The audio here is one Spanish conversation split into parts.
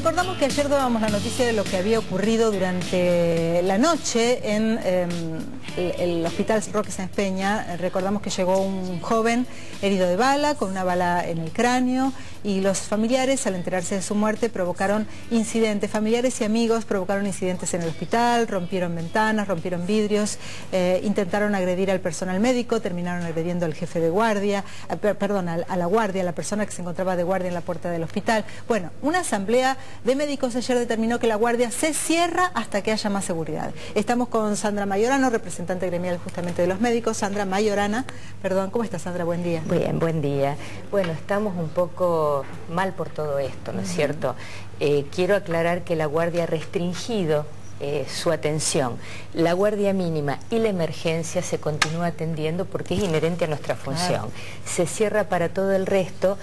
Recordamos que ayer dábamos la noticia de lo que había ocurrido durante la noche en el Hospital Roque Sáenz Peña. Recordamos que llegó un joven herido de bala, con una bala en el cráneo, y los familiares, al enterarse de su muerte, provocaron incidentes. Familiares y amigos provocaron incidentes en el hospital, rompieron ventanas, rompieron vidrios, intentaron agredir al personal médico, terminaron agrediendo al jefe de guardia, a la guardia, a la persona que se encontraba de guardia en la puerta del hospital. Bueno, una asamblea de médicos ayer determinó que la guardia se cierra hasta que haya más seguridad. Estamos con Sandra Mayorano, representante gremial justamente de los médicos. Sandra Mayorana, perdón, ¿cómo estás, Sandra? Buen día. Bien, buen día. Bueno, estamos un poco mal por todo esto, ¿no es cierto? Quiero aclarar que la guardia ha restringido su atención. La guardia mínima y la emergencia se continúa atendiendo porque es inherente a nuestra función. Se cierra para todo el resto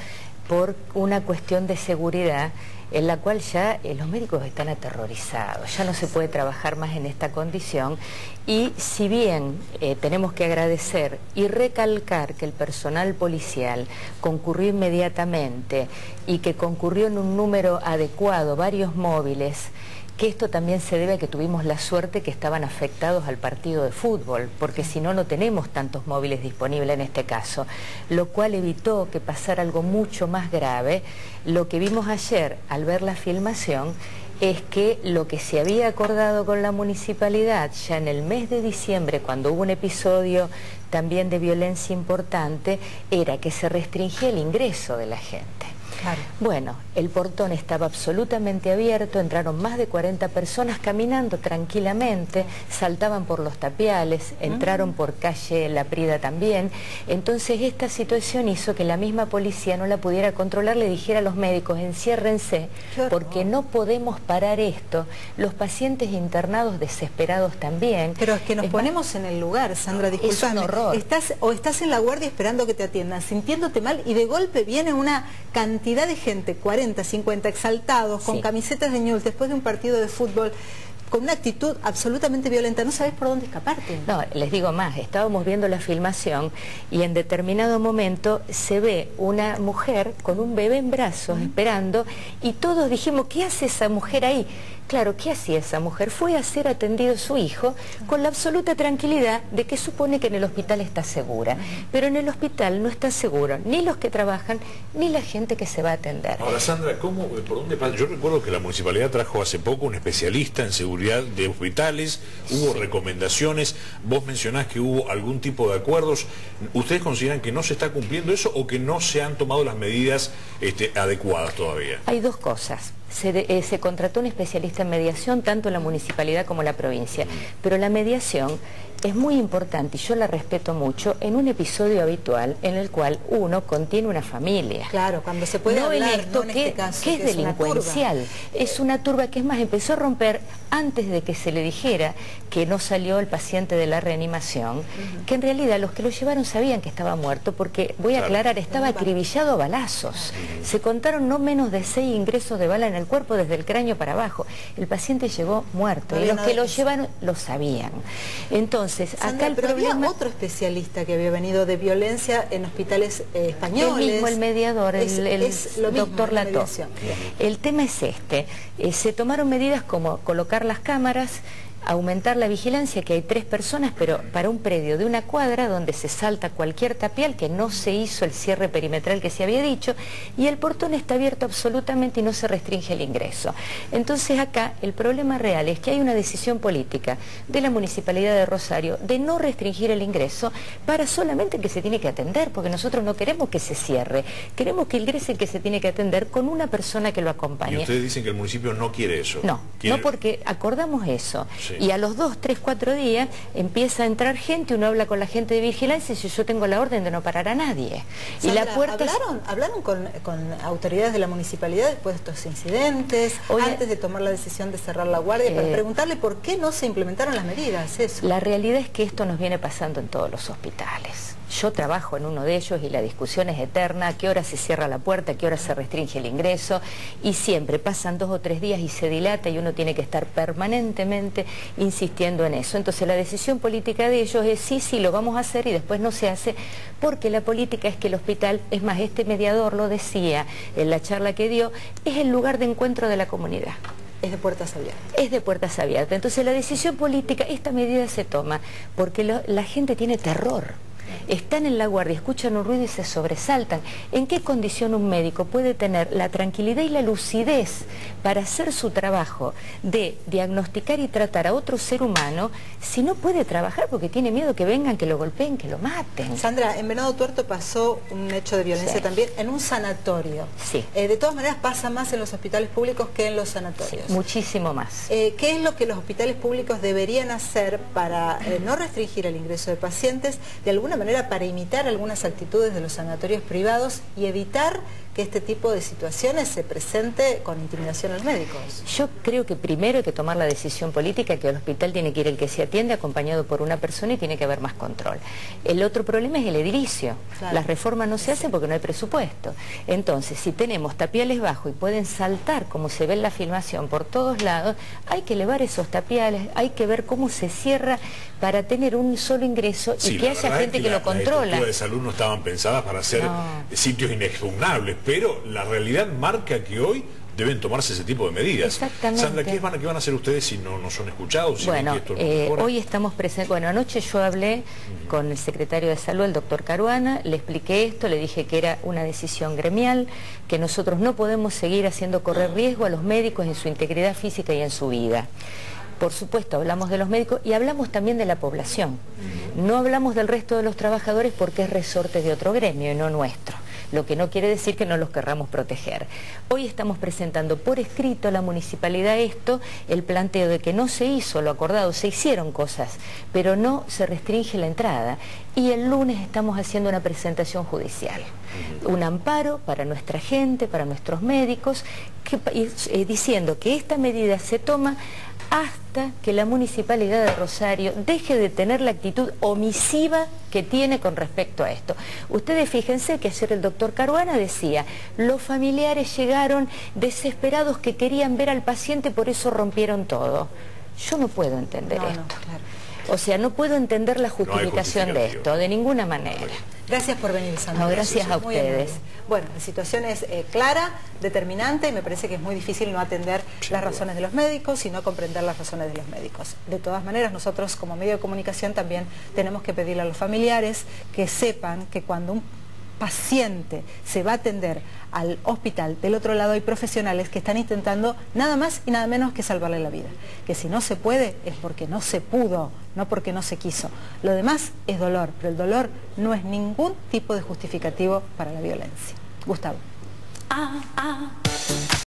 por una cuestión de seguridad en la cual ya los médicos están aterrorizados, ya no se puede trabajar más en esta condición, y si bien tenemos que agradecer y recalcar que el personal policial concurrió inmediatamente y que concurrió en un número adecuado, varios móviles, que esto también se debe a que tuvimos la suerte que estaban afectados al partido de fútbol, porque si no, no tenemos tantos móviles disponibles en este caso, lo cual evitó que pasara algo mucho más grave. Lo que vimos ayer al ver la filmación es que lo que se había acordado con la municipalidad ya en el mes de diciembre, cuando hubo un episodio también de violencia importante, era que se restringía el ingreso de la gente. Claro. Bueno, el portón estaba absolutamente abierto, entraron más de 40 personas caminando tranquilamente, saltaban por los tapiales, entraron por calle La Prida también. Entonces esta situación hizo que la misma policía no la pudiera controlar, le dijera a los médicos: enciérrense, porque no podemos parar esto. Los pacientes internados desesperados también. Pero es que nos ponemos en el lugar, Sandra, disculpame. Es un horror. Estás en la guardia esperando que te atiendan, sintiéndote mal, y de golpe viene una cantidad de gente, 40, 50, exaltados, con camisetas de Newell's, después de un partido de fútbol, con una actitud absolutamente violenta. No sabes por dónde escaparte. No, les digo más, estábamos viendo la filmación y en determinado momento se ve una mujer con un bebé en brazos esperando, y todos dijimos: ¿qué hace esa mujer ahí? Claro, ¿qué hacía esa mujer? Fue a ser atendido su hijo con la absoluta tranquilidad de que supone que en el hospital está segura. Pero en el hospital no está seguro ni los que trabajan ni la gente que se va a atender. Ahora, Sandra, ¿por dónde pasa? Yo recuerdo que la municipalidad trajo hace poco un especialista en seguridad de hospitales, hubo recomendaciones, vos mencionás que hubo algún tipo de acuerdos. ¿Ustedes consideran que no se está cumpliendo eso o que no se han tomado las medidas adecuadas todavía? Hay dos cosas. Se contrató un especialista en mediación, tanto en la municipalidad como en la provincia, pero la mediación es muy importante, y yo la respeto mucho, en un episodio habitual en el cual uno contiene una familia. Claro, cuando se puede hablar, en esto, no en este caso, que es delincuencial. Es una turba que, es más, empezó a romper antes de que se le dijera que no salió el paciente de la reanimación, que en realidad los que lo llevaron sabían que estaba muerto, porque, voy a aclarar, estaba acribillado a balazos. Se contaron no menos de 6 ingresos de bala en el cuerpo desde el cráneo para abajo. El paciente llegó muerto, y los que lo llevaron lo sabían. Entonces, Sandra, acá el problema... había otro especialista que había venido de violencia en hospitales españoles. El mismo, el mediador, el doctor Lató. El tema es se tomaron medidas como colocar las cámaras, aumentar la vigilancia, que hay 3 personas, pero para un predio de una cuadra donde se salta cualquier tapial, que no se hizo el cierre perimetral que se había dicho, y el portón está abierto absolutamente y no se restringe el ingreso. Entonces acá el problema real es que hay una decisión política de la Municipalidad de Rosario de no restringir el ingreso para solamente que se tiene que atender, porque nosotros no queremos que se cierre, queremos que ingrese el que se tiene que atender con una persona que lo acompañe. Y ustedes dicen que el municipio no quiere eso. No, no, porque acordamos eso. Sí. Y a los 2, 3, 4 días empieza a entrar gente, uno habla con la gente de vigilancia y dice: yo tengo la orden de no parar a nadie. Sandra, y la puerta... ¿Hablaron con autoridades de la municipalidad después de estos incidentes, antes de tomar la decisión de cerrar la guardia, para preguntarle por qué no se implementaron las medidas? Eso. La realidad es que esto nos viene pasando en todos los hospitales. Yo trabajo en uno de ellos y la discusión es eterna, a qué hora se cierra la puerta, a qué hora se restringe el ingreso, y siempre pasan 2 o 3 días y se dilata y uno tiene que estar permanentemente insistiendo en eso. Entonces la decisión política de ellos es sí, lo vamos a hacer, y después no se hace, porque la política es que el hospital, es más, este mediador lo decía en la charla que dio, es el lugar de encuentro de la comunidad. Es de puertas abiertas. Es de puertas abiertas. Entonces la decisión política, esta medida se toma porque la gente tiene terror. Están en la guardia, escuchan un ruido y se sobresaltan. ¿En qué condición un médico puede tener la tranquilidad y la lucidez para hacer su trabajo de diagnosticar y tratar a otro ser humano si no puede trabajar porque tiene miedo que vengan, que lo golpeen, que lo maten? Sandra, en Venado Tuerto pasó un hecho de violencia también en un sanatorio. Sí. De todas maneras pasa más en los hospitales públicos que en los sanatorios. Sí, muchísimo más. ¿Qué es lo que los hospitales públicos deberían hacer para no restringir el ingreso de pacientes, de alguna manera para imitar algunas actitudes de los sanatorios privados y evitar que este tipo de situaciones se presente con intimidación a los médicos? Yo creo que primero hay que tomar la decisión política, que al hospital tiene que ir el que se atiende acompañado por una persona y tiene que haber más control. El otro problema es el edilicio. Claro. Las reformas no se hacen porque no hay presupuesto. Entonces, si tenemos tapiales bajos y pueden saltar, como se ve en la filmación, por todos lados, hay que elevar esos tapiales, hay que ver cómo se cierra para tener un solo ingreso y que haya gente que lo controla. Las estructuras de salud no estaban pensadas para ser sitios inexpugnables, pero la realidad marca que hoy deben tomarse ese tipo de medidas. Exactamente. Sandra, ¿qué van a hacer ustedes si no son escuchados? Si bueno, hoy estamos presentes. Bueno, anoche yo hablé con el secretario de Salud, el doctor Caruana, le expliqué esto, le dije que era una decisión gremial, que nosotros no podemos seguir haciendo correr riesgo a los médicos en su integridad física y en su vida. Por supuesto, hablamos de los médicos y hablamos también de la población. No hablamos del resto de los trabajadores porque es resorte de otro gremio y no nuestro. Lo que no quiere decir que no los querramos proteger. Hoy estamos presentando por escrito a la municipalidad el planteo de que no se hizo lo acordado, se hicieron cosas, pero no se restringe la entrada. Y el lunes estamos haciendo una presentación judicial, un amparo para nuestra gente, para nuestros médicos, diciendo que esta medida se toma hasta que la Municipalidad de Rosario deje de tener la actitud omisiva que tiene con respecto a esto. Ustedes fíjense que ayer el doctor Caruana decía, los familiares llegaron desesperados que querían ver al paciente, por eso rompieron todo. Yo no puedo entender esto. Claro. O sea, no puedo entender la justificación de esto, de ninguna manera. Gracias por venir, Sandra. No, gracias a ustedes. Bueno, la situación es clara, determinante, y me parece que es muy difícil no atender las razones de los médicos y no comprender las razones de los médicos. De todas maneras, nosotros como medio de comunicación también tenemos que pedirle a los familiares que sepan que cuando un paciente se va a atender al hospital, del otro lado hay profesionales que están intentando nada más y nada menos que salvarle la vida. Que si no se puede es porque no se pudo, no porque no se quiso. Lo demás es dolor, pero el dolor no es ningún tipo de justificativo para la violencia. Gustavo.